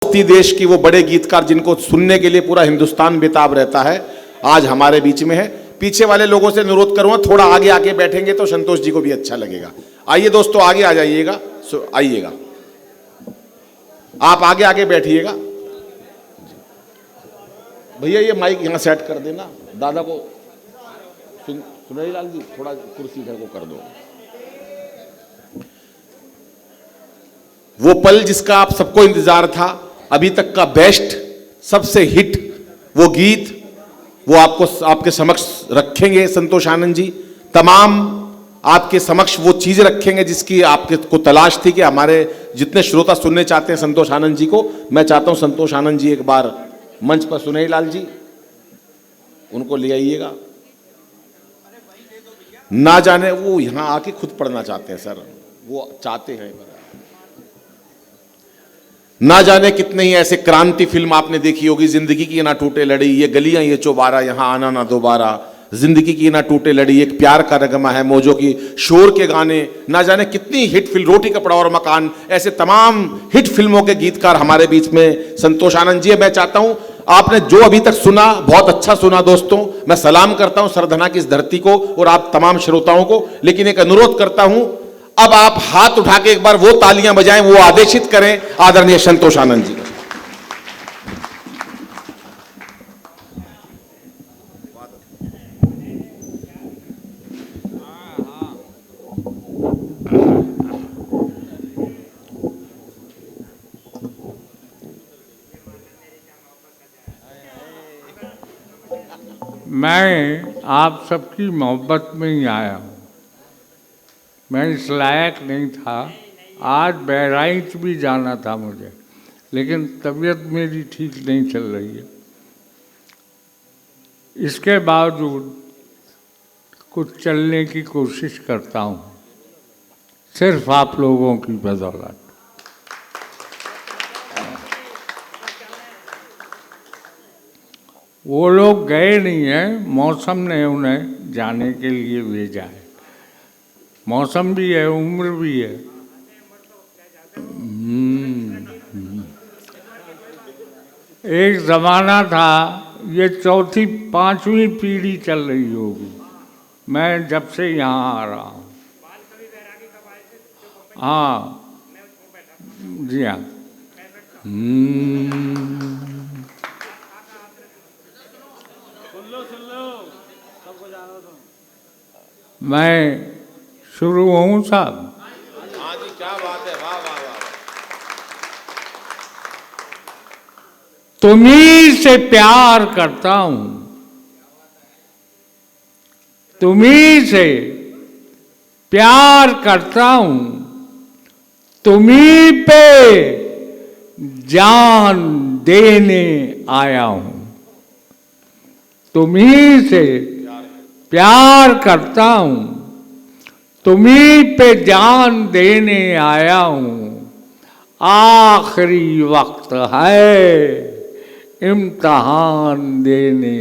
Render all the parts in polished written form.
दोस्ती देश की वो बड़े गीतकार जिनको सुनने के लिए पूरा हिंदुस्तान बेताब रहता है, आज हमारे बीच में है। पीछे वाले लोगों से अनुरोध करूंगा थोड़ा आगे आके बैठेंगे तो संतोष जी को भी अच्छा लगेगा। आइए दोस्तों आगे आ जाइएगा, आइएगा, आप आगे आगे बैठिएगा। भैया ये माइक यहां सेट कर देना, दादा को सुनहरी लाल जी थोड़ा कुर्सी इधर को कर दो। वो पल जिसका आप सबको इंतजार था, अभी तक का बेस्ट, सबसे हिट वो गीत, वो आपके समक्ष रखेंगे संतोष आनंद जी। तमाम आपके समक्ष वो चीजें रखेंगे जिसकी आपके को तलाश थी कि हमारे जितने श्रोता सुनने चाहते हैं संतोष आनंद जी को। मैं चाहता हूं संतोष आनंद जी एक बार मंच पर, सुनहरी लाल जी उनको ले आइएगा। ना जाने वो यहां आके खुद पढ़ना चाहते हैं सर, वो चाहते हैं। ना जाने कितने ही ऐसे क्रांति फिल्म आपने देखी होगी, जिंदगी की ना टूटे लड़ी, ये गलियां ये चौबारा, यहां आना ना दोबारा, जिंदगी की ना टूटे लड़ी, एक प्यार का रगमा है, मौजों की शोर के गाने, ना जाने कितनी हिट फिल्म, रोटी कपड़ा और मकान, ऐसे तमाम हिट फिल्मों के गीतकार हमारे बीच में संतोष आनंद जी है। मैं चाहता हूं आपने जो अभी तक सुना बहुत अच्छा सुना दोस्तों। मैं सलाम करता हूं सरधना की इस धरती को और आप तमाम श्रोताओं को, लेकिन एक अनुरोध करता हूं अब आप हाथ उठा के एक बार वो तालियां बजाएं, वो आदेशित करें आदरणीय संतोष आनंद जी को। मैं आप सबकी मोहब्बत में ही आया हूँ। मैं इस लायक नहीं था, आज बहराइच भी जाना था मुझे, लेकिन तबीयत मेरी ठीक नहीं चल रही है। इसके बावजूद कुछ चलने की कोशिश करता हूँ, सिर्फ आप लोगों की बदौलत। वो लोग गए नहीं हैं, मौसम ने उन्हें जाने के लिए भेजा है। मौसम भी है, उम्र भी है। एक ज़माना था, ये चौथी पांचवी पीढ़ी चल रही होगी मैं जब से यहाँ आ रहा हूँ। हाँ जी हाँ। मैं शुरू हूँ साहब। हाँ जी, क्या बात है, वाह वाह वाह। तुम्ही से प्यार करता हूँ, तुम्ही से प्यार करता हूँ, तुम्ही पे जान देने आया हूँ। तुम्ही से प्यार करता हूँ, तुम्ही पे जान देने आया हूँ। आखिरी वक्त है, इम्तिहान देने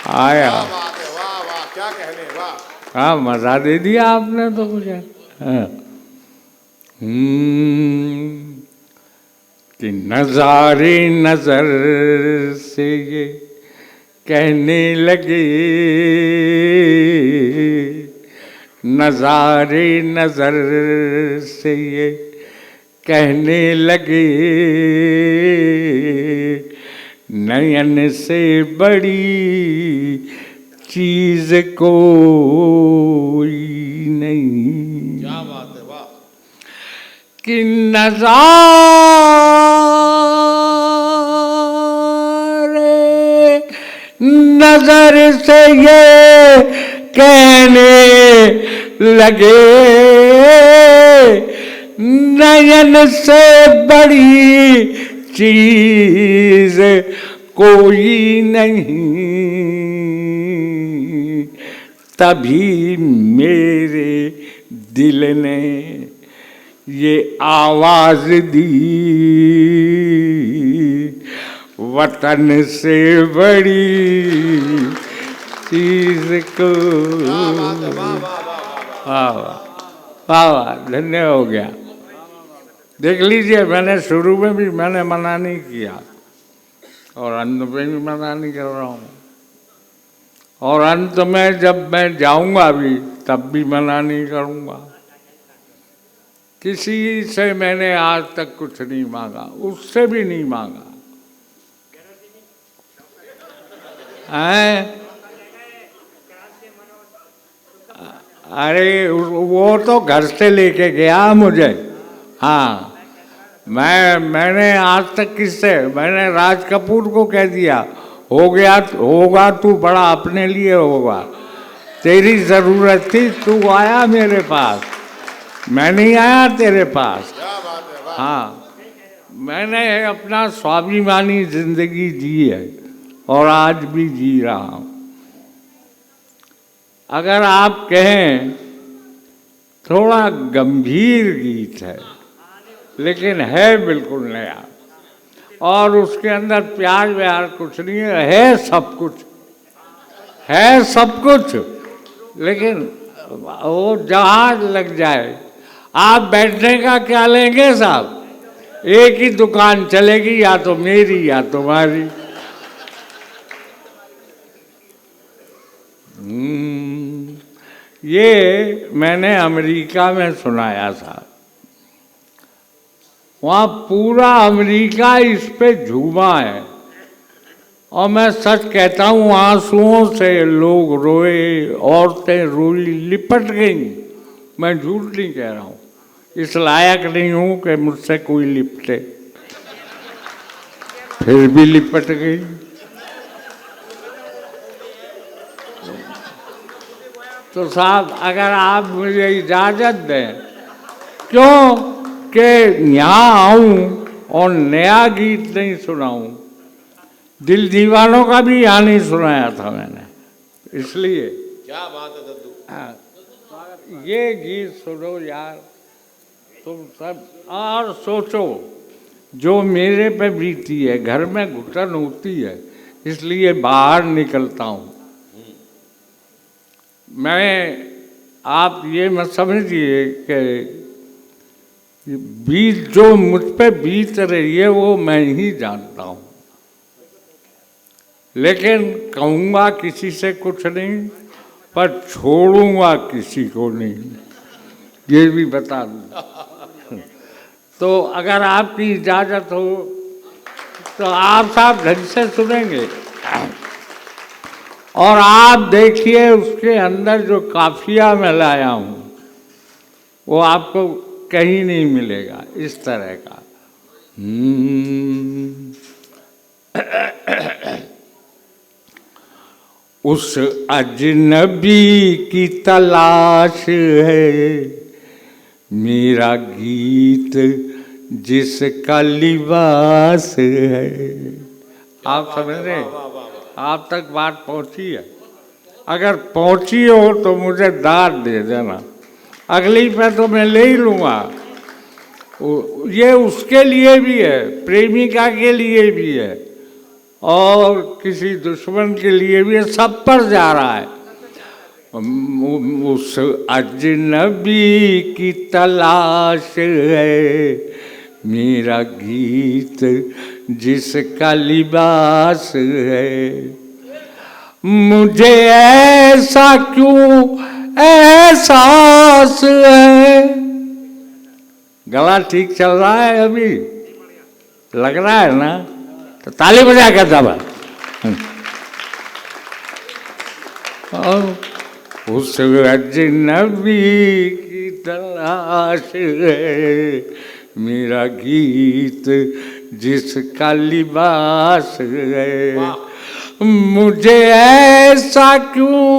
आया। वाह वाह, क्या कहने, वाह। हाँ, मजा दे दिया आपने तो मुझे। हाँ। कि नजारे नजर से ये कहने लगे, नजारे नजर से ये कहने लगे, नयन से बड़ी चीज कोई नहीं। क्या बात है, वाह। कि नजारे नजर से ये कहने लगे, नयन से बड़ी चीज कोई नहीं। तभी मेरे दिल ने ये आवाज दी, वतन से बड़ी चीज को। वाह वाह, धन्य हो गया। देख लीजिए, मैंने शुरू में भी मैंने मना नहीं किया और अंत में भी मना नहीं कर रहा हूँ, और अंत में जब मैं जाऊंगा भी तब भी मना नहीं करूंगा। किसी से मैंने आज तक कुछ नहीं मांगा, उससे भी नहीं मांगा है। अरे वो तो घर से लेके गया मुझे। हाँ, मैंने आज तक किससे, मैंने राज कपूर को कह दिया, होगा तू बड़ा अपने लिए होगा, तेरी ज़रूरत थी, तू आया मेरे पास, मैं नहीं आया तेरे पास। हाँ, मैंने अपना स्वाभिमानी जिंदगी जी है और आज भी जी रहा हूँ। अगर आप कहें थोड़ा गंभीर गीत है, लेकिन है बिल्कुल नया, और उसके अंदर प्यार व्यार कुछ नहीं है सब कुछ है, सब कुछ, लेकिन वो जहाज लग जाए। आप बैठने का क्या लेंगे साहब, एक ही दुकान चलेगी, या तो मेरी या तुम्हारी। ये मैंने अमेरिका में सुनाया था, वहाँ पूरा अमेरिका इस पे झूमा है, और मैं सच कहता हूँ आंसुओं से लोग रोए, औरतें रोई, लिपट गईं। मैं झूठ नहीं कह रहा हूँ, इस लायक नहीं हूँ कि मुझसे कोई लिपटे, फिर भी लिपट गई। तो साहब अगर आप मुझे इजाज़त दें, क्यों कि यहाँ आऊँ और नया गीत नहीं सुनाऊँ। दिल दीवानों का भी यहाँ नहीं सुनाया था मैंने, इसलिए। क्या बात है दद्दू। ये गीत सुनो यार तुम सब, और सोचो जो मेरे पे बीती है। घर में घुटन होती है, इसलिए बाहर निकलता हूँ मैं। आप ये मत समझिए कि बीत जो मुझ पे बीत रही है वो मैं ही जानता हूँ, लेकिन कहूँगा किसी से कुछ नहीं, पर छोड़ूंगा किसी को नहीं, ये भी बता दूँ। तो अगर आपकी इजाज़त हो तो आप साहब ढंग से सुनेंगे, और आप देखिए उसके अंदर जो काफिया मैं लाया हूँ वो आपको कहीं नहीं मिलेगा इस तरह का। उस अजनबी की तलाश है मेरा गीत जिसका लिबास है। आप समझ रहे हैं? आप तक बात पहुंची है? अगर पहुंची हो तो मुझे दाद दे देना, अगली पे तो मैं ले ही लूँगा। ये उसके लिए भी है, प्रेमिका के लिए भी है, और किसी दुश्मन के लिए भी है, सब पर जा रहा है। उस अजनबी की तलाश है मेरा गीत जिसका लिबास है। मुझे ऐसा क्यों एहसास है। गला ठीक चल रहा है अभी, लग रहा है ना? तो ताली बजा कर दबा। उस अजनबी की तलाश है मेरा गीत जिसका लिबास है। मुझे ऐसा क्यों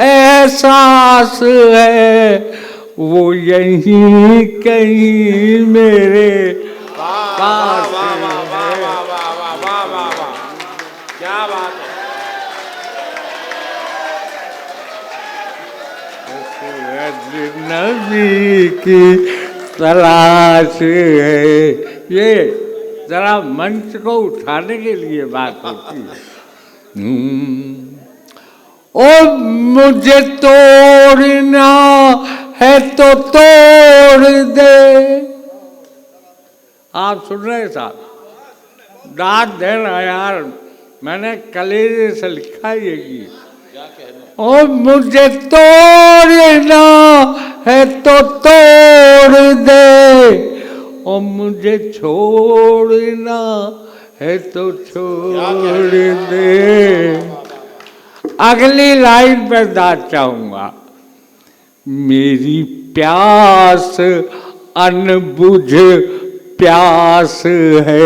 एहसास है वो यहीं कहीं मेरे पास है। क्या बात है। अजनबी की तलाश है। ये जरा मंच को उठाने के लिए बात होती है। ओ मुझे तोड़ना है तो तोड़ दे, आप सुन रहे साहब? दाद देना यार, मैंने कलेजे से लिखा ये गीत। ओ मुझे तोड़ना है तो तोड़ दे, ओ मुझे छोड़ना है तो छोड़ दे। अगली लाइन पर दाद चाहूंगा। मेरी प्यास अनबुझ प्यास है,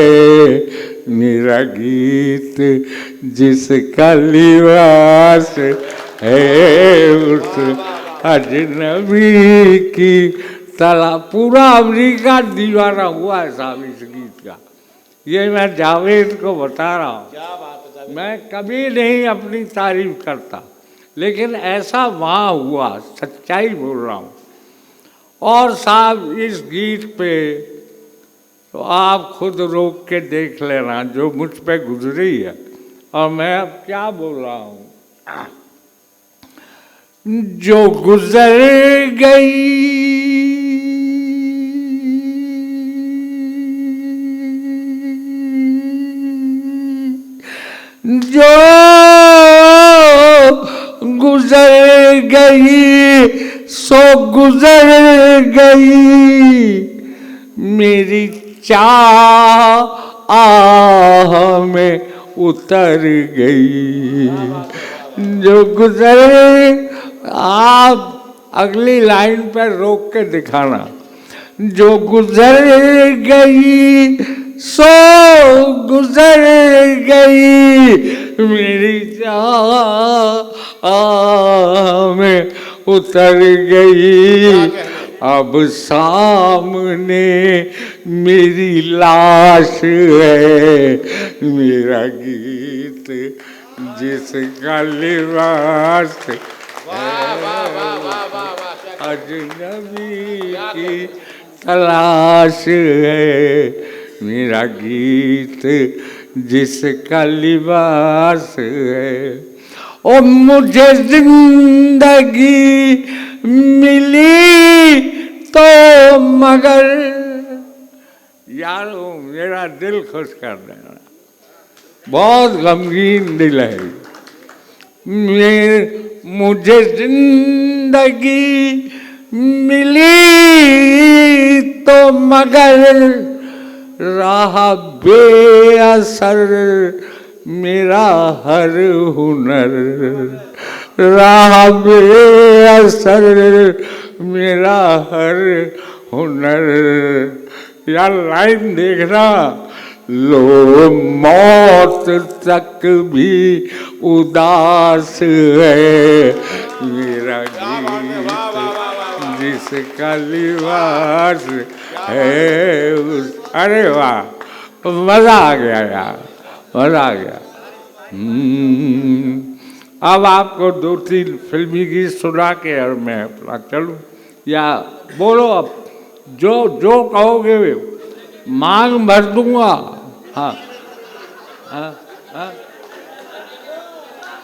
मेरा गीत जिसका लिबास है उस अजनबी की तला। पूरा अमेरिका दीवाना हुआ है साहब इस गीत का। ये मैं जावेद को बता रहा हूँ। मैं कभी नहीं अपनी तारीफ करता, लेकिन ऐसा वहाँ हुआ, सच्चाई बोल रहा हूँ। और साहब इस गीत पे तो आप खुद रोक के देख लेना जो मुझ पे गुजरी है। और मैं अब क्या बोल रहा हूँ, जो गुजर गई जो गुजर गई सो गुजर गई, मेरी चाह आह में उतर गई। जो गुजर, आप अगली लाइन पर रोक के दिखाना। जो गुजर गई सो गुजर गई, मेरी चाह में उतर गई। अब सामने मेरी लाश है, मेरा गीत जिसका लिबास है अजनबी की तलाश है, मेरा गीत जिसका लिबास है। ओ मुझे जिंदगी मिली तो मगर, यारो मेरा दिल खुश कर देना, बहुत गमगीन दिल है। मुझे जिंदगी मिली तो मगर, रहा बेअसर मेरा हर हुनर, रहा बेअसर मेरा हर हुनर। यार लाइन देखना, लो मौत तक भी उदास है, मेरा गीत जिसका लिबास है उस। अरे वाह, मजा आ गया यार, मजा आ गया। अब आपको 2-3 फिल्मी गीत सुना के और मैं अपना चलूँ, या बोलो अब जो जो कहोगे मांग भर दूंगा। हाँ हाँ हाँ,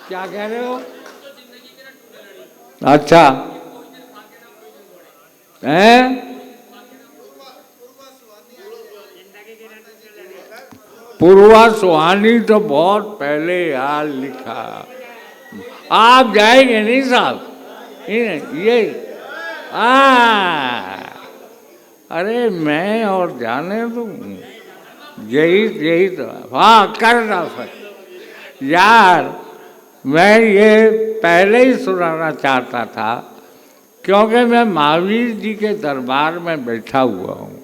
क्या कह रहे हो? अच्छा हैं, पूर्वा सुहानी तो बहुत पहले यार लिखा। आप जाएंगे नहीं साहब ये? अरे मैं और जाने दूं, यही तो। हाँ करना फिर यार, मैं ये पहले ही सुनाना चाहता था, क्योंकि मैं महावीर जी के दरबार में बैठा हुआ हूँ।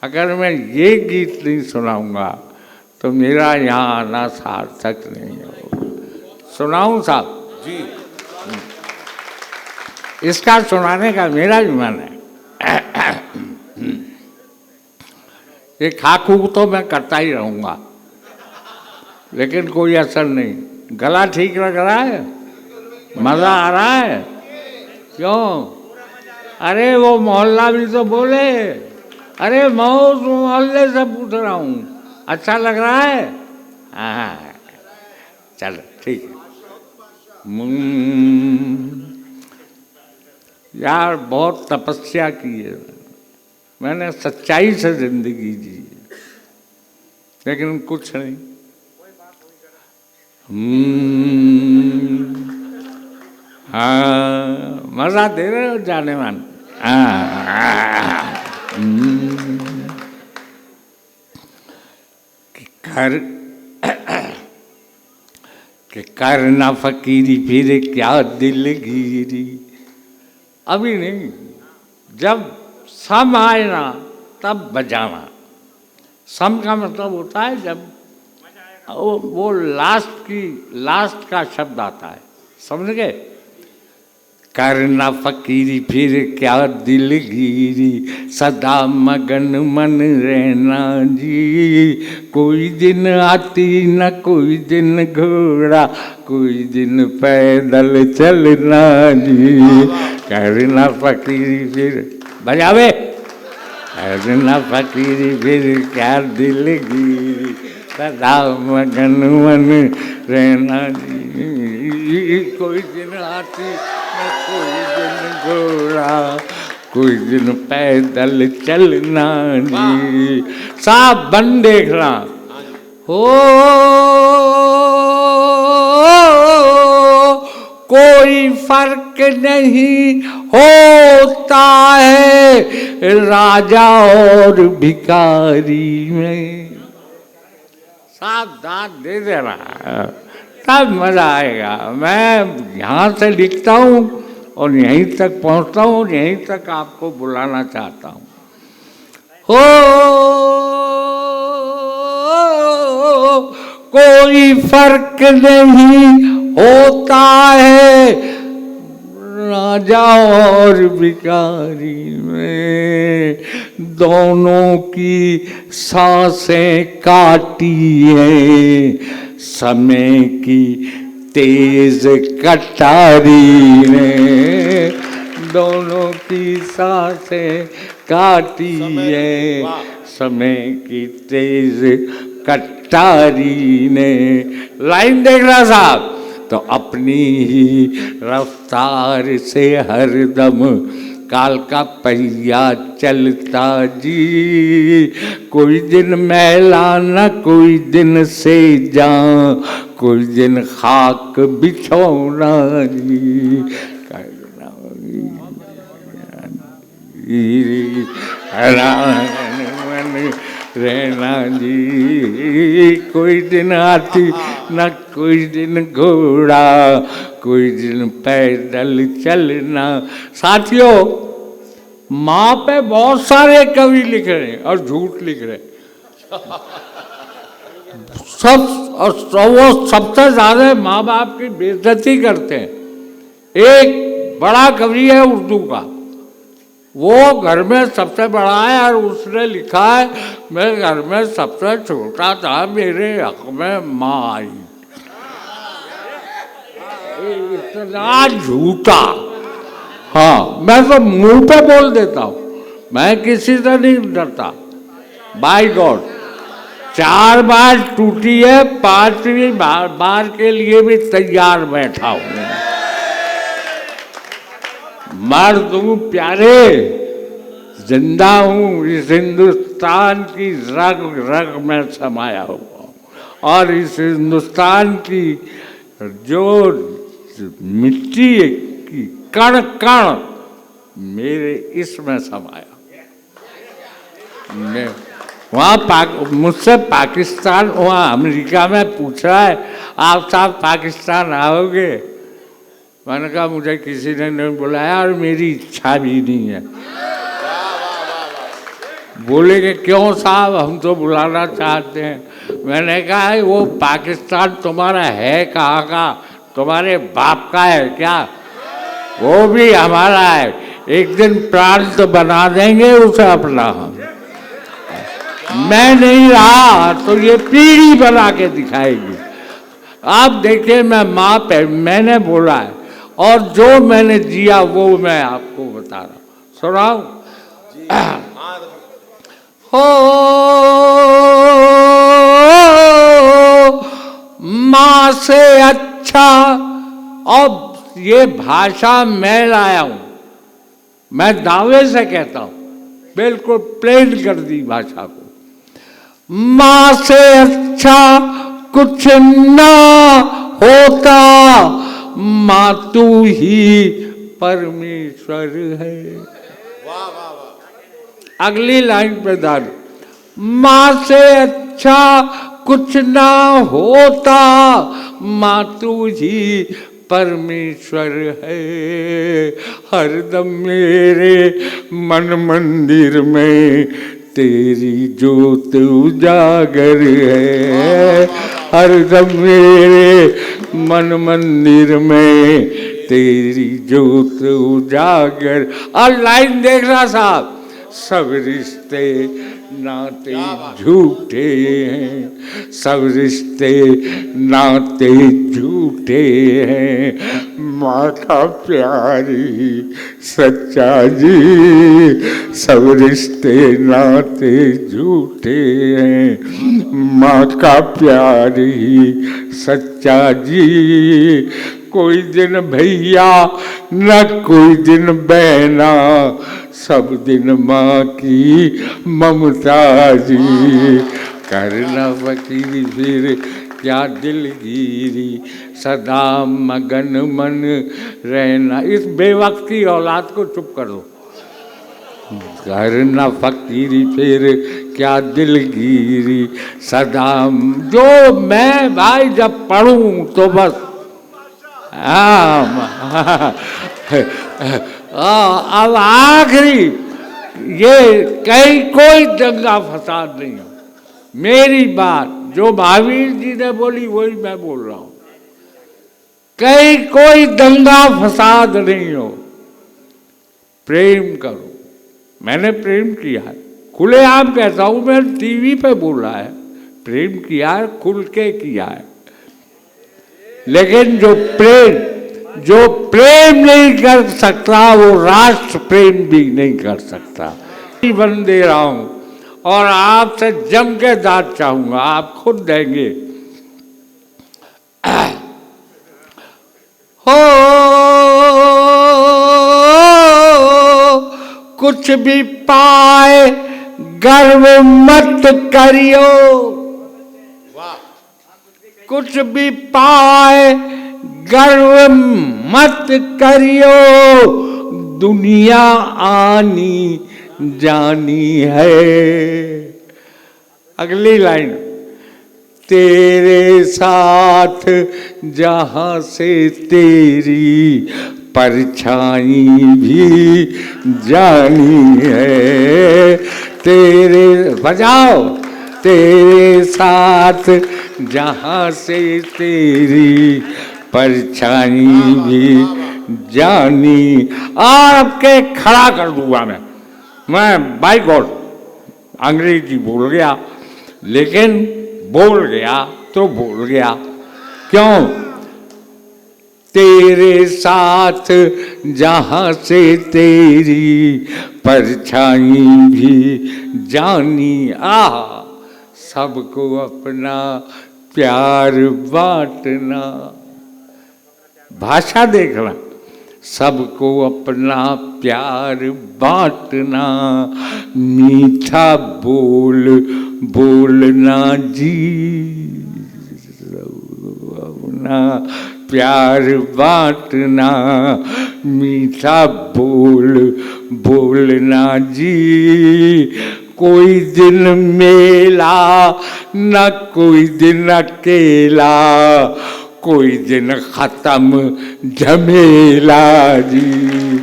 अगर मैं ये गीत नहीं सुनाऊंगा तो मेरा यहाँ आना सार्थक नहीं होगा। सुनाऊं साहब जी? इसका सुनाने का मेरा भी मन है। ये खाकू तो मैं करता ही रहूँगा, लेकिन कोई असर नहीं। गला ठीक लग रहा है, मज़ा आ रहा है, क्यों? अरे वो मोहल्ला भी तो बोले। अरे मैं उस मोहल्ले से पूछ रहा हूँ, अच्छा लग रहा है? हाँ चलो ठीक है। यार बहुत तपस्या की है मैंने, सच्चाई से जिंदगी जी। लेकिन कुछ नहीं। हाँ, मजा दे रहे हो जाने मन। कि करना फकीरी फिर क्या दिलगिरी। अभी नहीं, जब सम आए ना तब बजाना। सम का मतलब होता है जब वो लास्ट का शब्द आता है, समझ गए। करना फकीरी फिर क्या दिलगिरी, सदा मगन मन रहना जी। कोई दिन हाथी न कोई दिन घोड़ा, कोई दिन पैदल चलना जी। करना फकीरी फिर बजावे। करना फकीरी फिर क्या दिलगिरी, सदा मगन मन रहना जी। कोई दिन हाथी न कोई दिन घोड़ा, कोई दिन पैदल चलना जी। साफ बन देखना हो, कोई फर्क नहीं होता है राजा और भिखारी में। साफ दांत दे देना, तब मजा आएगा। मैं यहाँ से लिखता हूँ और यहीं तक पहुँचता हूँ, यहीं तक आपको बुलाना चाहता हूँ। हो कोई फर्क नहीं होता है राजा और भिखारी में। दोनों की सांसें काटी हैं समय की तेज कटारी ने। दोनों की सांसें काटी है समय की तेज कटारी ने। लाइन देखना साहब, तो अपनी ही रफ्तार से हरदम काल का पहिया चलता जी। कोई दिन मैला न कोई दिन से जा, कोई दिन खाक बिछौना जी। रहना जी। कोई दिन हाथी न कोई दिन घोड़ा, कोई दिन पैदल चलना। साथियों, माँ पे बहुत सारे कवि लिख रहे हैं और झूठ लिख रहे हैं। वो सबसे ज्यादा माँ बाप की बेइज्जती करते हैं। एक बड़ा कवि है उर्दू का, वो घर में सबसे बड़ा है और उसने लिखा है मैं घर में सबसे छोटा था, मेरे हक में माँ आई। इतना झूठा। हाँ, मैं तो मुंह पे बोल देता हूँ, मैं किसी से नहीं डरता। बाय गॉड, 4 बार टूटी है, 5वीं बार के लिए भी तैयार बैठा हूँ। मर्द हूँ प्यारे, जिंदा हूँ, इस हिंदुस्तान की रग रग में समाया हुआ, और इस हिंदुस्तान की जो मिट्टी की कण कण मेरे इसमें समाया। वहाँ मुझसे पाकिस्तान, वहाँ अमेरिका में पूछ रहा है आप साहब पाकिस्तान आओगे? मैंने कहा मुझे किसी ने नहीं बुलाया और मेरी इच्छा भी नहीं है। बोले कि क्यों साहब, हम तो बुलाना चाहते हैं। मैंने कहा वो पाकिस्तान तुम्हारा है कहाँ का? तुम्हारे बाप का है क्या? वो भी हमारा है, एक दिन प्रांत बना देंगे उसे अपना हम। मैं नहीं रहा तो ये पीढ़ी बना के दिखाएगी। आप देखिए, मैं माँ पे मैंne बोला है और जो मैंने जिया वो मैं आपको बता रहा हूँ। सुनाओ। हो माँ से अच्छा, अब ये भाषा मैं लाया हूँ, मैं दावे से कहता हूँ, बिल्कुल प्लेन कर दी भाषा को। माँ से अच्छा कुछ ना होता, माँ तू ही परमेश्वर है। अगली लाइन पे ध्यान, माँ से अच्छा कुछ ना होता, माँ तू ही परमेश्वर है। हरदम मेरे मन मंदिर में तेरी ज्योत उजागर है। हरदम मेरे मन मंदिर में तेरी ज्योत उजागर। और लाइन देखना साहब, सब रिश्ते नाते झूठे हैं, सब रिश्ते नाते झूठे हैं, माँ का प्यारी सच्चा जी। सब रिश्ते नाते झूठे हैं, माँ का प्यारी सच्चा जी। कोई दिन भैया न कोई दिन बहना, सब दिन माँ की ममता जी। करना फकीरी फिर क्या दिलगिरी, सदा मगन मन रहना। इस बेवक्ती औलाद को चुप कर दो। करना फकीरी फिर क्या दिलगिरी, सदा जो मैं भाई जब पढ़ूं तो बस अब आखिरी ये कहीं कोई दंगा फसाद नहीं हो। मेरी बात जो महावीर जी ने बोली वही मैं बोल रहा हूं, कहीं कोई दंगा फसाद नहीं हो। प्रेम करो। मैंने प्रेम किया है, खुलेआम कहता हूं, मैं टीवी पे बोल रहा है, प्रेम किया है, खुल के किया है। लेकिन जो प्रेम नहीं कर सकता वो राष्ट्र प्रेम भी नहीं कर सकता। जीवन दे रहा हूं और आपसे जम के दाद चाहूंगा, आप खुद देंगे। हो कुछ भी पाए गर्व मत करियो, कुछ भी पाए गर्व मत करियो, दुनिया आनी जानी है। अगली लाइन, तेरे साथ जहां से तेरी परछाई भी जानी है। तेरे बजाओ, तेरे साथ जहां से तेरी परछाई भी जानी। और अब के खड़ा कर दूंगा मैं बाय गॉड अंग्रेजी बोल गया, लेकिन बोल गया तो बोल गया। क्यों? तेरे साथ जहां से तेरी परछाई भी जानी। सबको अपना प्यार बांटना। भाषा देखना, सबको अपना प्यार बांटना, मीठा बोल बोलना जी, अपना प्यार बांटना, मीठा बोल बोलना जी। कोई दिन मेला न कोई दिन अकेला, कोई दिन खत्म झमेला जी।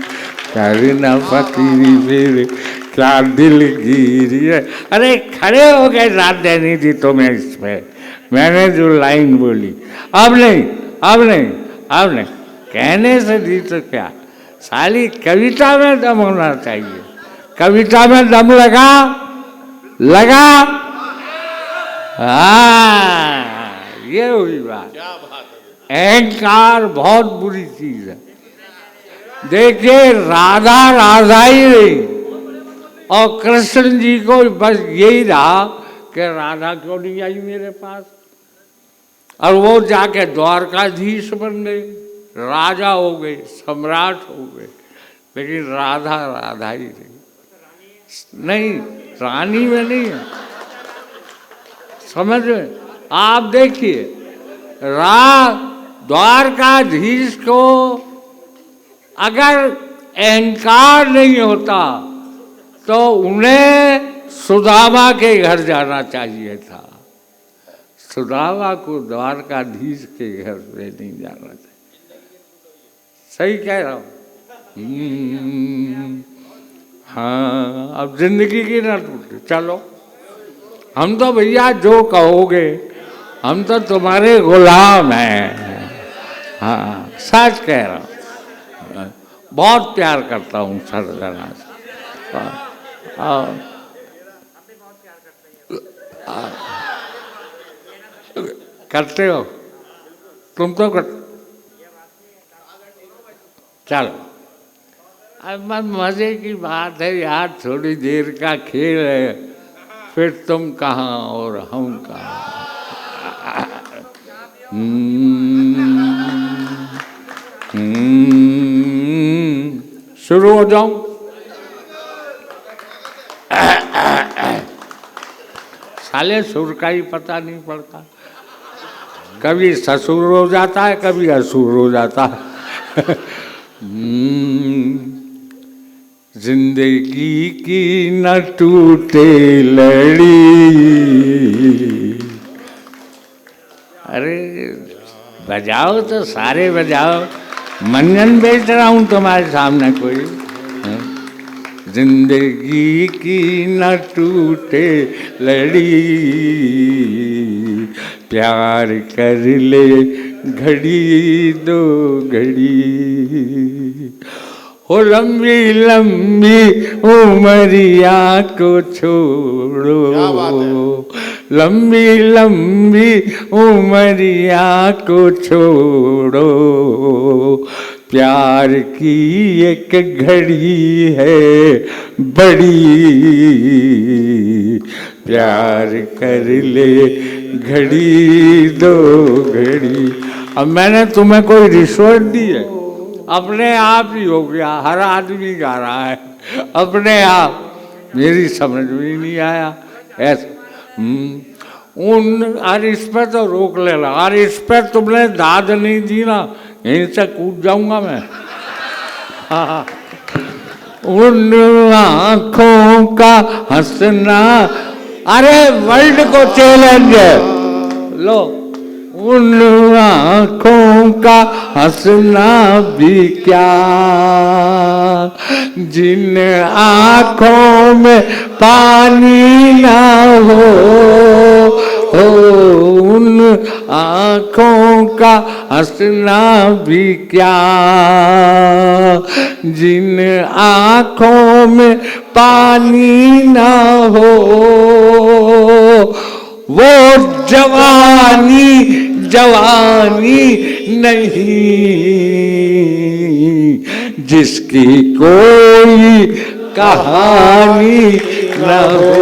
करना फकीरी फिर क्या दिलगिरी है। अरे खड़े हो गए रात देनी थी तुम्हें इस पे, मैंने जो लाइन बोली। अब नहीं, अब नहीं, अब नहीं, कहने से दी तो क्या, साली कविता में दम होना चाहिए। कविता में दम लगा लगा। ये हुई बात। अहंकार बहुत बुरी चीज है। देखिए राधा राधा ही रही और कृष्ण जी को बस यही रहा कि राधा क्यों नहीं आई मेरे पास, और वो जाके द्वारकाधीश बन गए, राजा हो गए, सम्राट हो गए, लेकिन राधा राधा ही रही। नहीं, रानी में नहीं है। समझ में? आप देखिए, द्वारकाधीश को अगर अहंकार नहीं होता तो उन्हें सुदामा के घर जाना चाहिए था। सुदामा को द्वारकाधीश के घर में नहीं जाना चाहिए। सही कह रहा हूँ? हाँ, अब जिंदगी की ना टूटे। चलो, हम तो भैया जो कहोगे, हम तो तुम्हारे गुलाम हैं। हाँ, सच कह रहा हूँ। बहुत प्यार करता हूँ सरजना से। करते हो तुम तो चलो, अब मजे की बात है यार, थोड़ी देर का खेल है, फिर तुम कहाँ और हम कहाँ। शुरू हो जाऊं? साले सुर का ही पता नहीं पड़ता, कभी ससुर हो जाता है, कभी असुर हो जाता है। जिंदगी की न टूटे लड़ी। अरे बजाओ तो सारे बजाओ, मंजन बेच रहा हूँ तुम्हारे सामने कोई। जिंदगी की न टूटे लड़ी, प्यार कर ले घड़ी दो घड़ी। हो लंबी लंबी उमरिया को छोड़ो, लंबी लंबी उमरिया को छोड़ो, प्यार की एक घड़ी है बड़ी, प्यार कर ले घड़ी दो घड़ी। अब मैंने तुम्हें कोई रिश्वत दी है? अपने आप ही हो गया, हर आदमी गा रहा है अपने आप, मेरी समझ में नहीं आया ऐसा। अरे इस पर तो रोक लेना, अरे इस पर तुमने दाद नहीं दी ना, यहीं से कूद जाऊंगा मैं। हाँ, उन आँखों का हंसना, अरे वर्ल्ड को चैलेंज है लो। उन आँखों का हंसना भी क्या, जिन आँखों में पानी ना हो, उन आँखों का हंसना भी क्या, जिन आँखों में पानी ना हो, वो जवानी जवानी नहीं जिसकी कोई कहानी न हो।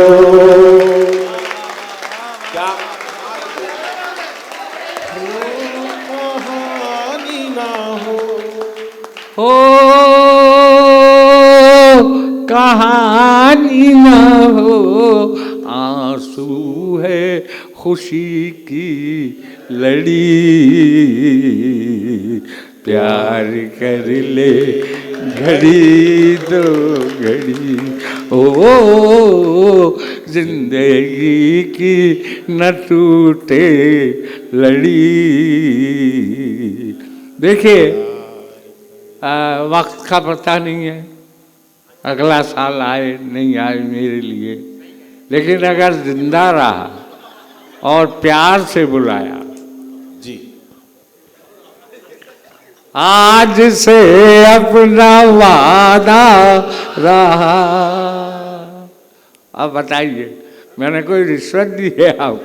कहानी न हो, आंसू है खुशी की लड़ी, प्यार कर ले घड़ी दो घड़ी। ओ जिंदगी की न टूटे लड़ी। देखिए, वक्त का पता नहीं है, अगला साल आए नहीं आए मेरे लिए, लेकिन अगर जिंदा रहा और प्यार से बुलाया जी, आज से अपना वादा रहा। अब बताइए, मैंने कोई रिश्वत दी है आप?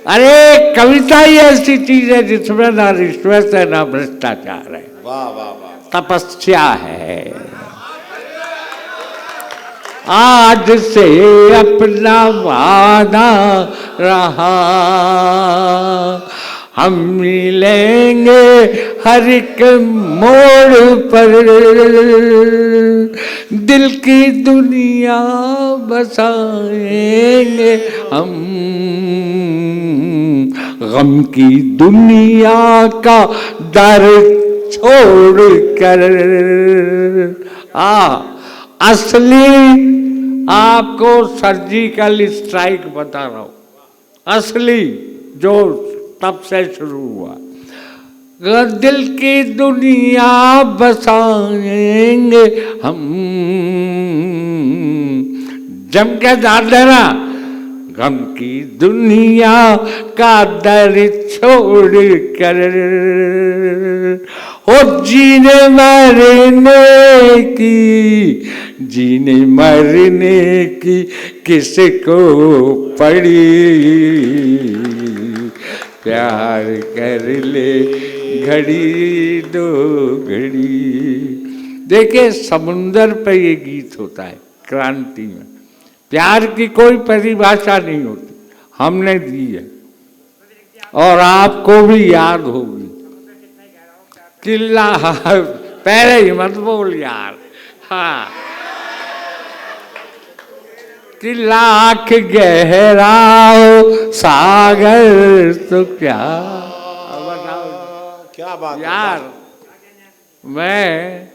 अरे कविता ही ऐसी चीज है जिसमें ना रिश्वत है ना भ्रष्टाचार है, वाह वाह वाह, तपस्या है। आज से अपना वादा रहा, हम मिलेंगे हर एक मोड़ पर, दिल की दुनिया बसाएंगे हम। गम की दुनिया का डर छोड़ कर। असली आपको सर्जिकल स्ट्राइक बता रहा हूं, असली जो तब से शुरू हुआ। दिल की दुनिया बसाएंगे हम, जम के दाद देना। गम की दुनिया का दर छोड़ कर, हो जीने मरने की, जीने मरने की किसको पड़ी, प्यार कर ले घड़ी दो घड़ी। देखिए समुंदर पे ये गीत होता है क्रांति में। प्यार की कोई परिभाषा नहीं होती, हमने दी है और आपको भी याद होगी। किला पहले ही मत बोल यार। हाँ, कि लाख गहरा हो सागर तो क्या। क्या बात यार मैं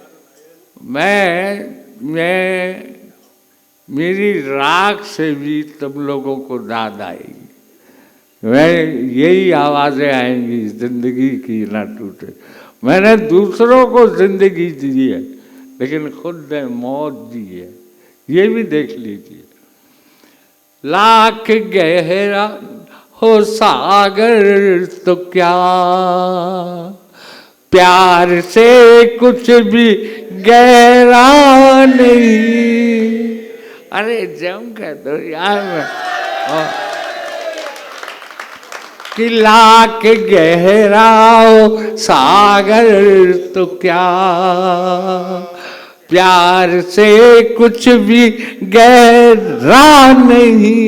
मेरी राख से भी तुम लोगों को दाद आएगी। मैं यही आवाज़ें आएंगी, जिंदगी की ना टूटे। मैंने दूसरों को जिंदगी दी है लेकिन खुद ने मौत दी है, ये भी देख लीजिए। लाख गहरा हो सागर तो क्या, प्यार से कुछ भी गहरा नहीं। अरे जम कह दो यार। कि लाख गहरा हो सागर तो क्या, प्यार से कुछ भी गहरा नहीं।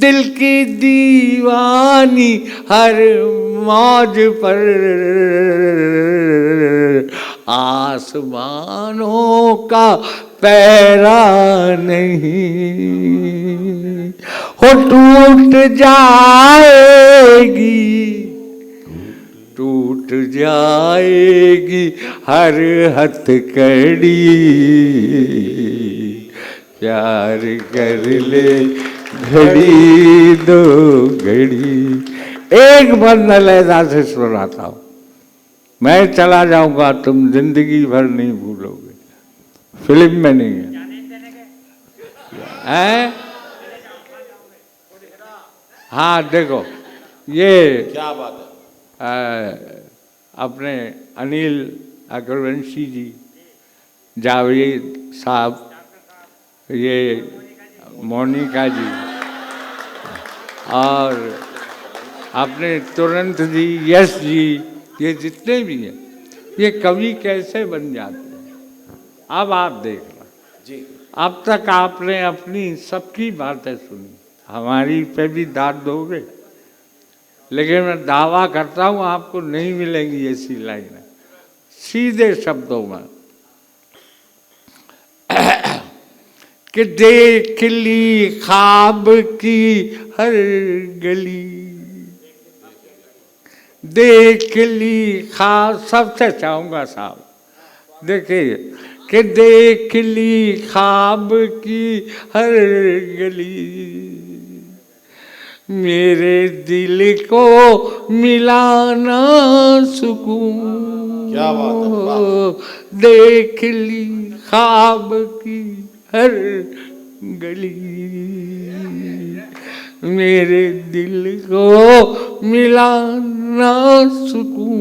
दिल की दीवानी हर मौज पर, आसमानों का पैरा नहीं। हो टूट जाएगी हर हथकड़ी, प्यार कर ले घड़ी दो घड़ी। एक बंद लहजा से सुनाता हूं, मैं चला जाऊंगा तुम जिंदगी भर नहीं भूलोगे। फिल्म में नहीं है? हाँ देखो ये क्या बात है। अपने अनिल अग्रवंशी जी, जावेद साहब, ये मोनिका जी और अपने तुरंत जी, यश जी, ये जितने भी हैं, ये कवि कैसे बन जाते हैं। अब आप देखना जी, अब तक आपने अपनी सबकी बातें सुनी, हमारी पे भी दाद दोगे, लेकिन मैं दावा करता हूँ आपको नहीं मिलेंगी ऐसी लाइनें सीधे शब्दों में। कि देख ली ख्वाब की हर गली, देख ली ख्वाब, सबसे चाहूँगा साहब देखिए, कि देख ली ख्वाब की हर गली, मेरे दिल को मिलाना सुकून। क्या बात है, वाह। देख ली ख्वाब की हर गली, मेरे दिल को मिलाना सुकून।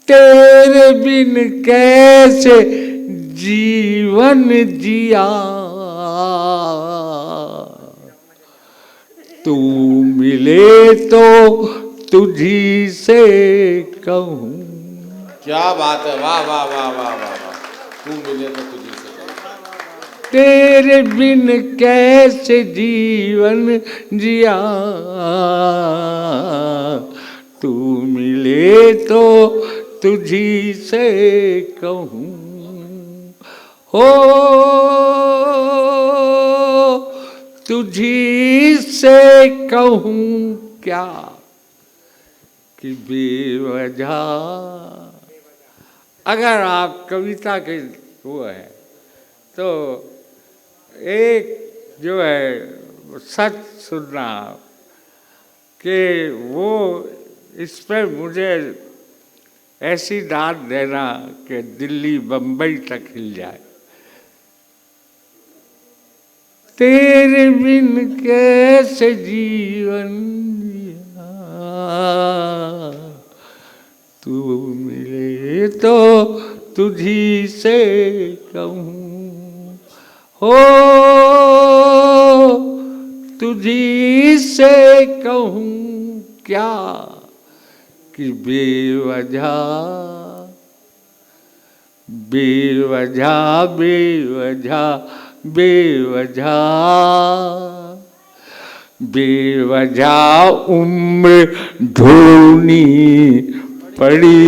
तेरे बिन कैसे जीवन जिया, तू मिले तो तुझी से कहूँ। क्या बात है, वाह वाह वाह वाह वाह वाह। तू मिले तो तुझी से कहूं। तेरे बिन कैसे जीवन जिया, तू मिले तो तुझी से कहूँ। हो तुझी से कहूँ क्या कि बेवजह। अगर आप कविता के वो है तो एक जो है सच सुनना कि वो इस पर मुझे ऐसी डांट देना कि दिल्ली बम्बई तक हिल जाए। तेरे बिन कैसे जीवन जिया, तू मिले तो तुझी से कहूँ हो, तुझी से कहूँ क्या कि बेवजह बेवजह बेवजह बेवजह बेवजह उम्र ढूंढनी पड़ी,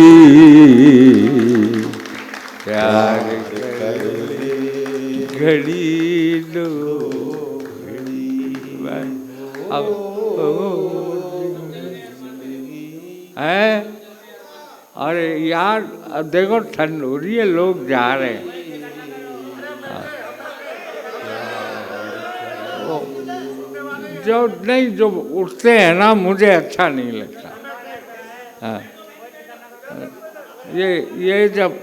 प्यार कर घड़ी दो अब है। अरे यार देखो ठंड हो रही है, लोग जा रहे हैं। जो नहीं जो उठते हैं ना मुझे अच्छा नहीं लगता। हाँ ये जब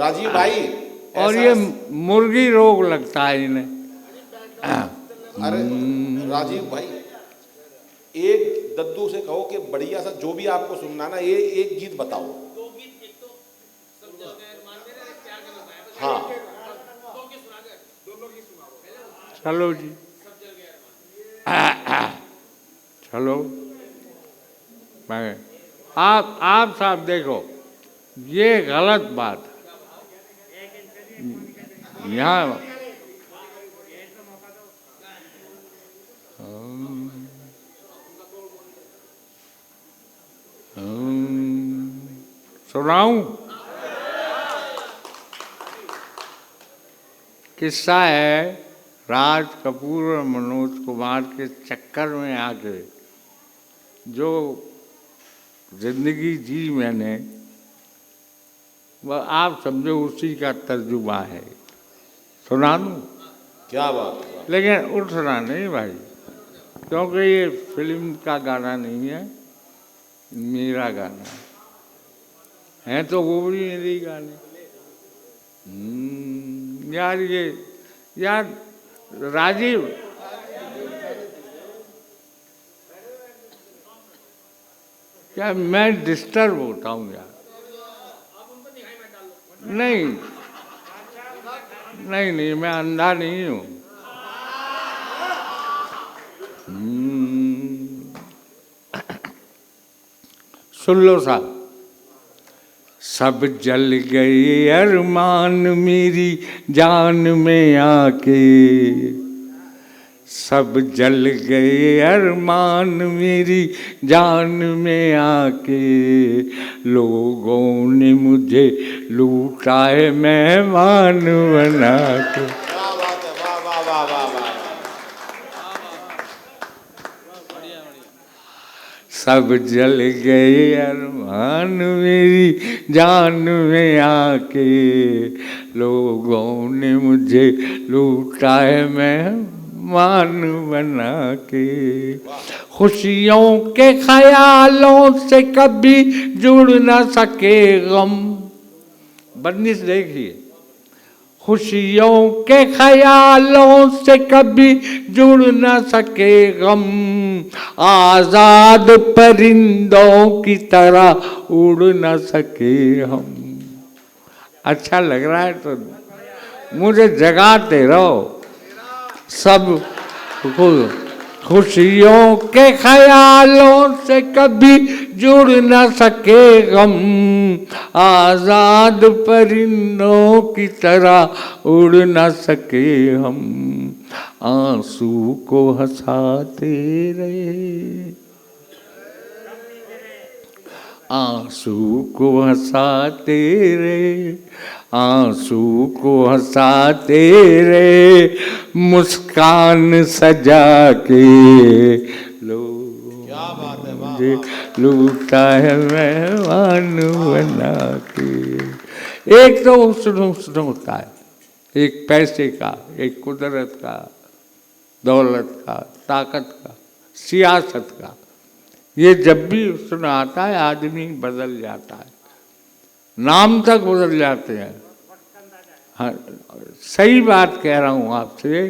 राजीव भाई और ये मुर्गी रोग लगता है इन्हें। अरे राजीव भाई एक दद्दू से कहो कि बढ़िया सा जो भी आपको सुनना ना ये एक गीत बताओ। हाँ चलो जी चलो मैं आप साहब देखो ये गलत बात है यहाँ। सुनाऊं किस्सा है राज कपूर और मनोज कुमार के चक्कर में आके जो जिंदगी जी मैंने वह आप समझो उसी का तर्जुमा है। सुना दूं? क्या बात है। लेकिन उठना नहीं भाई, क्योंकि ये फिल्म का गाना नहीं है, मेरा गाना है तो वो भी मेरे गाने। यार ये यार राजीव क्या मैं डिस्टर्ब होता हूँ यार। नहीं नहीं नहीं मैं अंधा नहीं हूँ। सुन लो साहब। सब जल गए अरमान मेरी जान में आके, सब जल गए अरमान मेरी जान में आके, लोगों ने मुझे लूटा है मेहमान बना के। वाह बात है, वाह वाह वाह वाह वाह। सब जल गए अरमान मेरी जान में आके, लोगों ने मुझे लूटा है मेहमान बना के। खुशियों के ख्यालों से कभी जुड़ न सके गम। बंदिश देखिए। खुशियों के ख्यालों से कभी जुड़ न सके गम, आजाद परिंदों की तरह उड़ न सके हम। अच्छा लग रहा है तो मुझे जगाते रहो। सब खुशियों के ख्यालों से कभी जुड़ न सके गम, आजाद परिंदों की तरह उड़ न सके हम। आंसू को हंसाते रहे, आंसू को हंसाते रहे, आंसू को हंसाते रे मुस्कान सजा के, लोग क्या बात है, वाह मुझे लूटा है मेहमान बना के। एक तो हुस्न होता है, एक पैसे का, एक कुदरत का, दौलत का, ताकत का, सियासत का। ये जब भी हुस्न आता है आदमी बदल जाता है, नाम तक बदल जाते हैं। हाँ, सही बात कह रहा हूँ आपसे।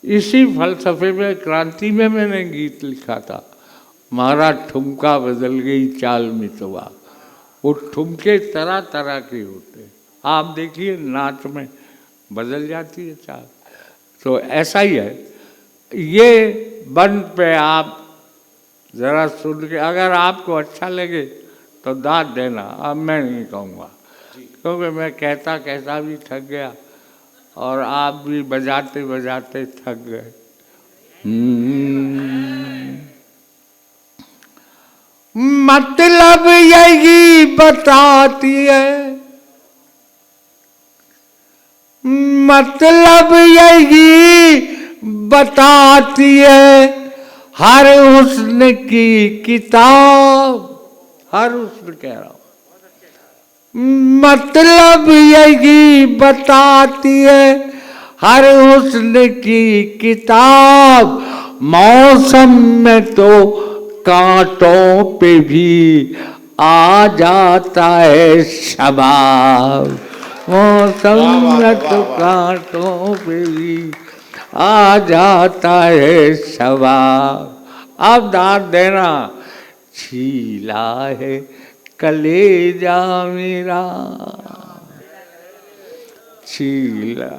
इसी फलसफे में, क्रांति में मैंने गीत लिखा था, मारा ठुमका बदल गई चाल मितवा। वो ठुमके तरह तरह के होते, आप देखिए नाच में बदल जाती है चाल। तो ऐसा ही है ये बंद पे। आप ज़रा सुन के अगर आपको अच्छा लगे तो दाद देना, अब मैं नहीं कहूँगा, क्योंकि मैं कहता कहता भी थक गया और आप भी बजाते बजाते थक गए। मतलब यही बताती है, मतलब यही बताती है हर हुस्न की किताब, हर हुस्न कह रहा हूं। मतलब यही बताती है हर हुस्न की किताब, मौसम में तो कांटों पे भी आ जाता है शबाब, मौसम में तो कांटों पे भी आ जाता है शबाब। अब दाद देना, छीला है कलेजा मेरा, छीला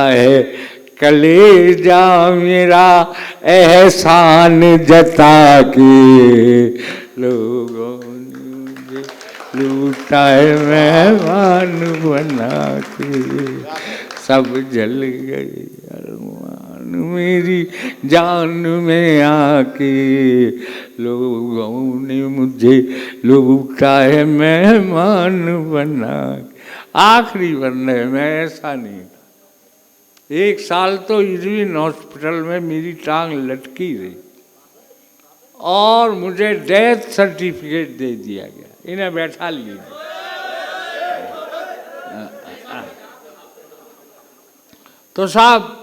है कलेजा मेरा, एहसान जता के लोगों ने मुझे लूटा है मेहमान बना के। सब जल गए अरमान मेरी जान में आके, लोगों ने मुझे लूटा है मेहमान बना के। आखिरी वरने में ऐसा नहीं था। 1 साल तो इरविन हॉस्पिटल में मेरी टांग लटकी रही और मुझे डेथ सर्टिफिकेट दे दिया गया, इन्हें बैठा लीजिए। तो साहब,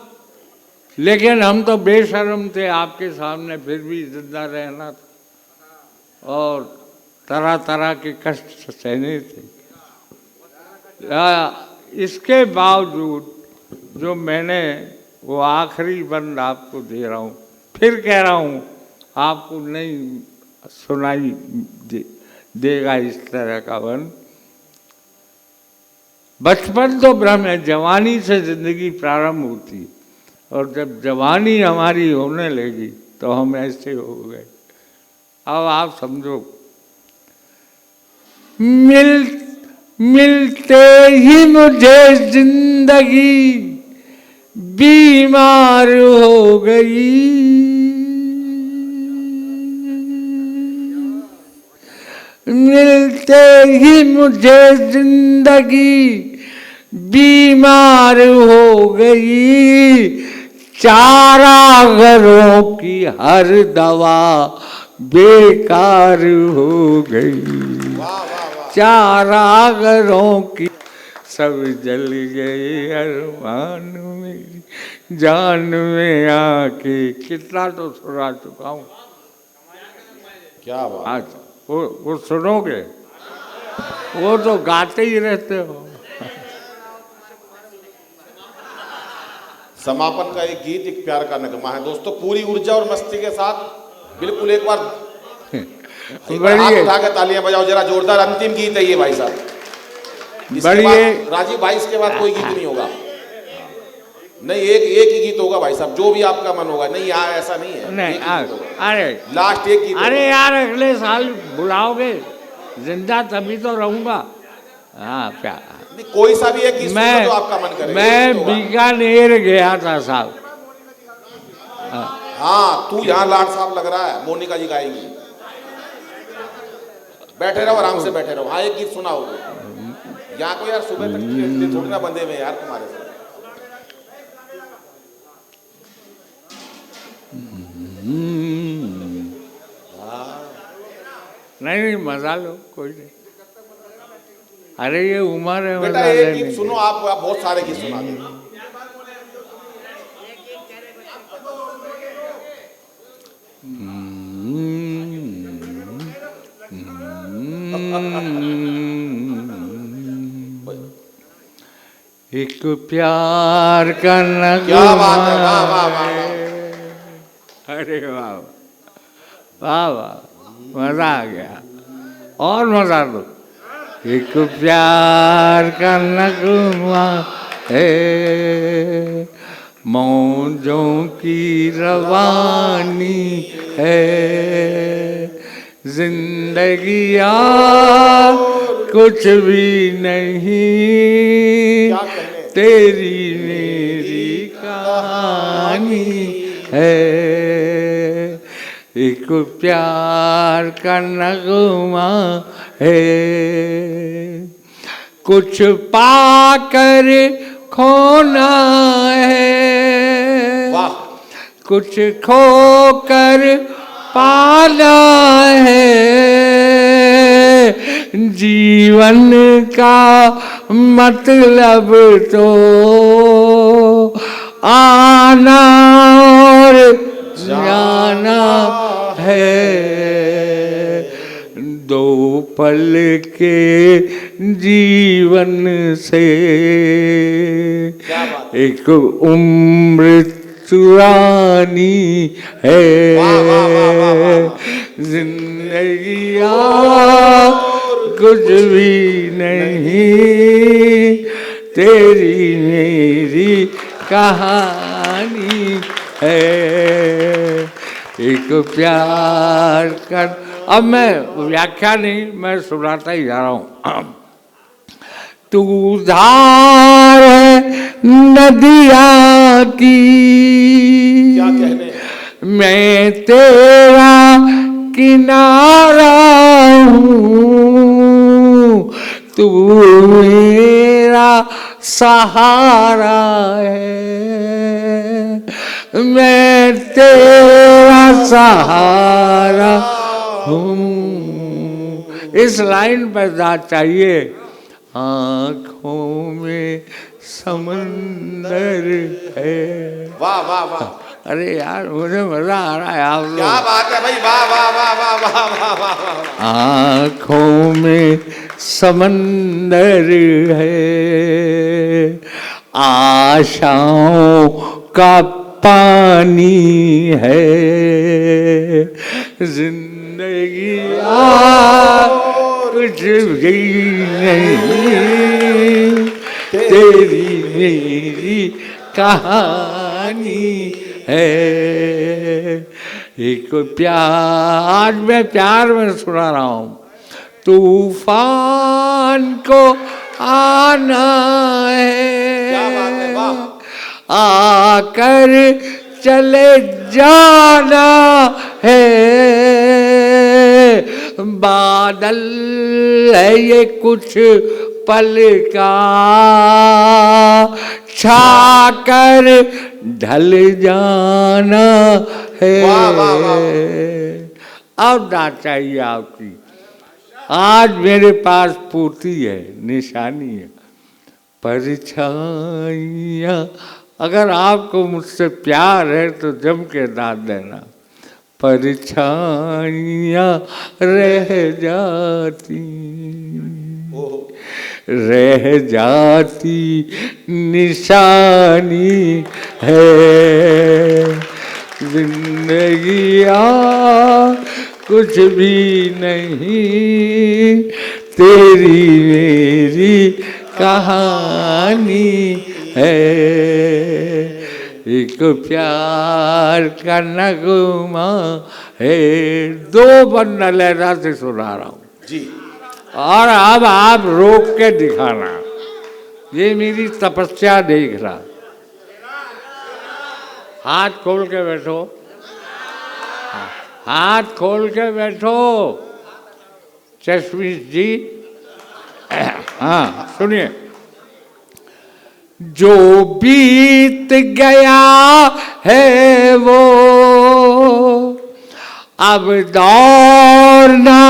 लेकिन हम तो बेशर्म थे आपके सामने, फिर भी जिंदा रहना था और तरह तरह के कष्ट सहने थे। इसके बावजूद जो मैंने वो आखिरी बंद आपको दे रहा हूँ, फिर कह रहा हूँ आपको नहीं सुनाई देगा इस तरह का बंद। बचपन तो भ्रम है, जवानी से जिंदगी प्रारंभ होती, और जब जवानी हमारी होने लगी तो हम ऐसे हो गए। अब आप समझो, मिलते ही मुझे जिंदगी बीमार हो गई, मिलते ही मुझे जिंदगी बीमार हो गई, चारागारों की हर दवा बेकार हो गई, चारागारों की सब जल गए अरमान मेरी जान में आके। कितना तो सुना चुका हूँ। क्या बात। आज वो सुनोगे, वो तो गाते ही रहते हो। समापन का एक गीत, एक प्यार का नगमा है दोस्तों, पूरी ऊर्जा और मस्ती के साथ। बिल्कुल एक बार हाथ उठा के तालियां बजाओ जरा जोरदार। अंतिम गीत है ये भाई साहब, राजीव भाई, इसके बाद कोई गीत नहीं होगा। नहीं, एक ही गीत होगा भाई साहब, जो भी आपका मन होगा। नहीं यार, ऐसा नहीं है। नहीं, अरे लास्ट एक गीत। अरे यार, अगले साल बुलाओगे, जिंदा तभी तो रहूंगा। हाँ, प्यार नहीं, कोई सा भी एक गीत जो आपका मन करे। मैं बीकानेर गया था साहब। हाँ, तू यहाँ लाड साहब लग रहा है, मोनिका जी गाएंगी। बैठे रहो, आराम से बैठे रहो। हाँ, एक गीत सुनाओ। यहाँ को यार सुबह तक इसलिए थोड़ी ना बंधे हुए यार तुम्हारे साथ। नहीं मजा लो, कोई नहीं। अरे ये उम्र है बेटा मजा एक लेने गीत की। सुनो, आप बहुत सारे गीत सुना दे। एक प्यार का क्या बात है, वाह वाह वाह वाह। अरे वाह वाह वाह, मजा आ गया। और मजा लो। एक प्यार का नगमा है, मौजों की रवानी है, जिंदगी यार कुछ भी नहीं, तेरी मेरी कहानी है। एक प्यार का नगमा है, कुछ पाकर खोना है, वाह। कुछ खोकर पाना है, जीवन का मतलब तो आना और जाना है। दो पल के जीवन से एक उम्र चुरानी है। जिंदगी कुछ भी नहीं, तेरी मेरी कहानी है। एक प्यार कर। अब मैं व्याख्या नहीं, मैं सुनाता ही जा रहा हूँ। तू धार है नदिया की, क्या कहने, मैं तेरा किनारा हूँ, तू मेरा सहारा है, मैं तेरा सहारा हूँ। इस लाइन पर जा चाहिए। आँखों में समंदर है। वाह वाह वाह। अरे यार मुझे मजा आ रहा है आप लोग। क्या बात है भाई, वाह वाह वाह वाह वाह वाह वाह वाह। आँखों में समंदर है, आशाओं का पानी है, जिंदगी कुछ भी नहीं, तेरी मेरी कहानी है। एक प्यार, मैं प्यार में सुना रहा हूँ। तूफान को आना क्या बात है, है, वाह। आकर चले जाना है, बादल है ये कुछ पल का, छाकर ढल जाना है। वाह, वाह, वाह। अब ना चाहिए आपकी। आज मेरे पास पूर्ति है, निशानी है, परछाइयाँ। अगर आपको मुझसे प्यार है तो जम के दाद देना। परछाइयाँ रह जाती, रह जाती निशानी है, जिंदगी कुछ भी नहीं, तेरी मेरी कहानी है। एक प्यार का नगमा है। दो बंदा लहरा से सुना रहा हूँ जी। और अब आप रोक के दिखाना। ये मेरी तपस्या देख रहा। हाथ खोल के बैठो, हाथ खोल के बैठो। चश्मिश जी, हाँ सुनिए, जो बीत गया है वो अब दौर ना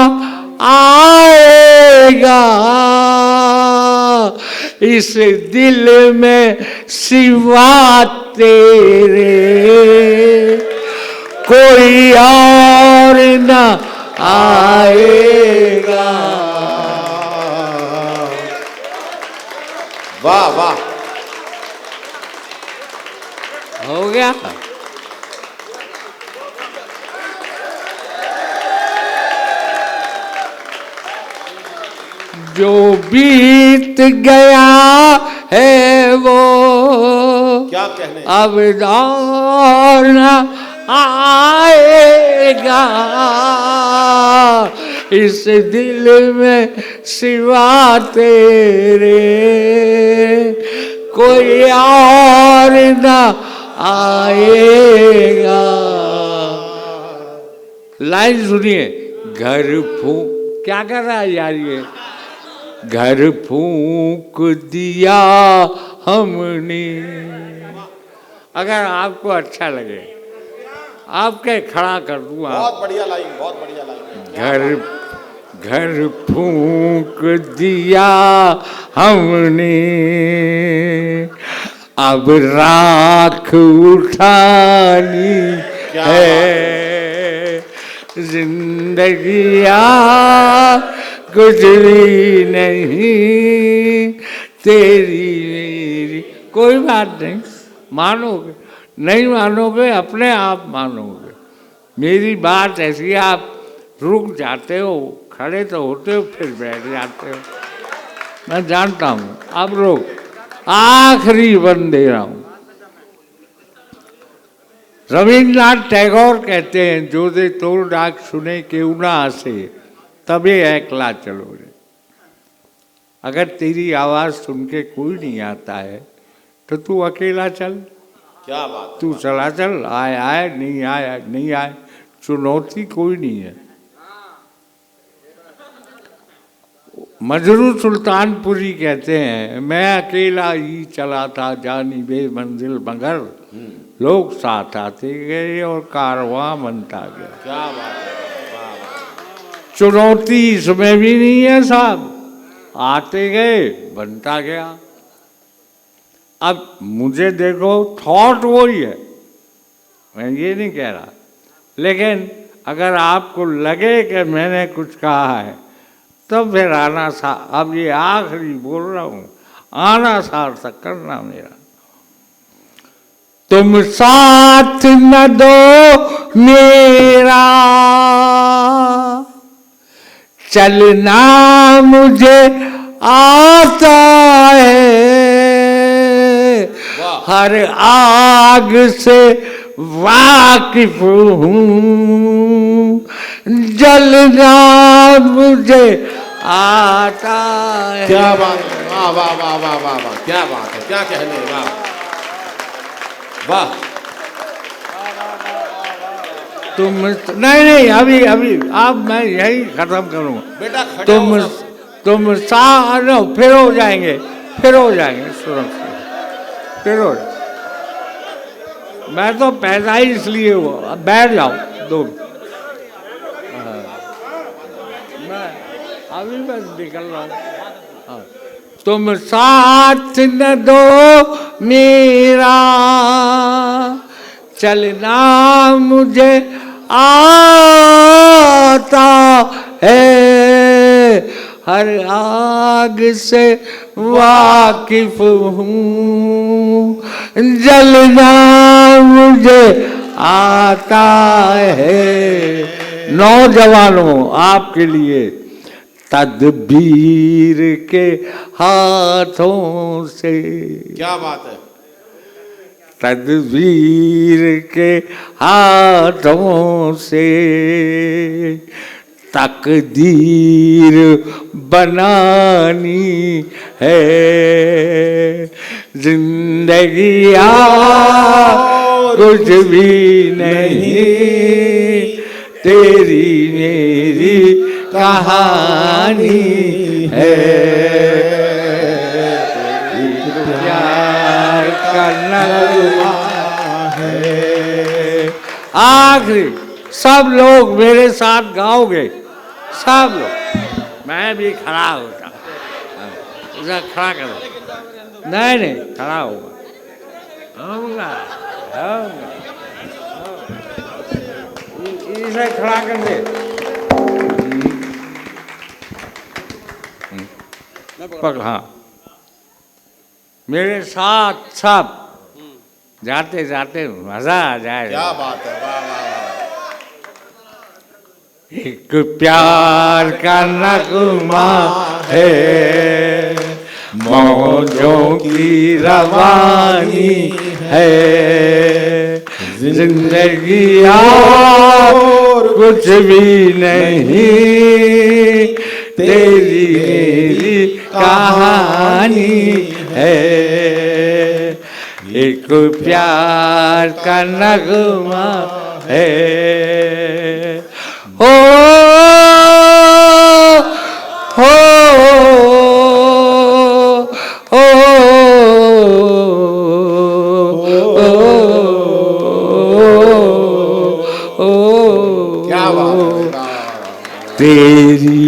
आएगा, इस दिल में सिवा तेरे कोई और ना आएगा। वाह वाह, हो गया। जो बीत गया है वो क्या कहने, अब दौर न आएगा, इस दिल में सिवा तेरे कोई और न आएगा। लाइन सुनिए, घर फूंक, क्या कर रहा है यार ये, घर फूंक दिया हमने। अगर आपको अच्छा लगे आपके खड़ा कर दूँ। बहुत बढ़िया लाइन, बहुत बढ़िया लाइन। घर फूंक दिया हमने, अब राख उठानी है, जिंदगिया कुछ भी नहीं तेरी मेरी। कोई बात नहीं, मानोगे नहीं मानोगे अपने आप मानोगे। मेरी बात ऐसी है, आप रुक जाते हो, खड़े तो होते हो फिर बैठ जाते हो, मैं जानता हूँ। अब रुक, आखिरी वन दे रहा हूँ। रविन्द्रनाथ टैगोर कहते हैं, जो दे तोड़ डाक सुने केउ ना आसे, तबे एकला चलो रे। अगर तेरी आवाज़ सुन के कोई नहीं आता है तो तू अकेला चल। क्या बात, तू चला चल, आए आए, नहीं आए नहीं आए, चुनौती कोई नहीं है। मजरू सुल्तानपुरी कहते हैं, मैं अकेला ही चला था जानी बे मंजिल मगर लोग साथ आते गए और कारवां बनता गया। क्या बात है, वाह वाह। चुनौती इसमें भी नहीं है साहब, आते गए बनता गया। अब मुझे देखो, थॉट वही है, मैं ये नहीं कह रहा, लेकिन अगर आपको लगे कि मैंने कुछ कहा है तब फिर आना सा, अब ये आखिरी बोल रहा हूँ, आना सार्थक करना मेरा। तुम साथ न दो मेरा, चलना मुझे आता है, हर आग से वाकिफ हूँ, जलना मुझे आता है। क्या बात है, वाह वाह वाह वाह वाह वाह, क्या बात है, क्या कहने, वाह वाह। तुम नहीं अभी अब मैं यही खत्म करूँगा बेटा खड़े तुम फिर हो जाएंगे सुरक्षित, फिर हो जाएंगे। मैं तो पैदा ही इसलिए हुआ, अब बैठ जाओ दो। मैं अभी बस निकल रहा हूँ। तुम साथ न दो मेरा, चलना मुझे आता है, हर आग से वाकिफ हूँ, जलना मुझे आता है। नौजवानों, आपके लिए तदबीर के हाथों से, क्या बात है, तदबीर के हाथों से तकदीर बनानी है, जिंदगी कुछ भी नहीं तेरी मेरी कहानी है, एक प्यार का नगमा है। आखिरी सब लोग मेरे साथ गाओगे, सब लोग। मैं भी खड़ा होता, उसे खड़ा करो। नहीं खड़ा होगा, होगा होगा, इसे खड़ा कर दे। पकड़, हाँ, मेरे साथ सब जाते जाते मजा आ जाए। क्या बात है, वाह वाह वाह। एक प्यार का नगमा है, मौजों की रवानी है, जिंदगी और कुछ भी नहीं, तेरी मेरी कहानी है, एक प्यार का नगमा है। हो हो हो क्या बात है, तेरी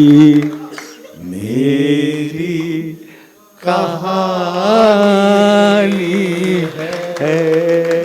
मेरी कहानी है।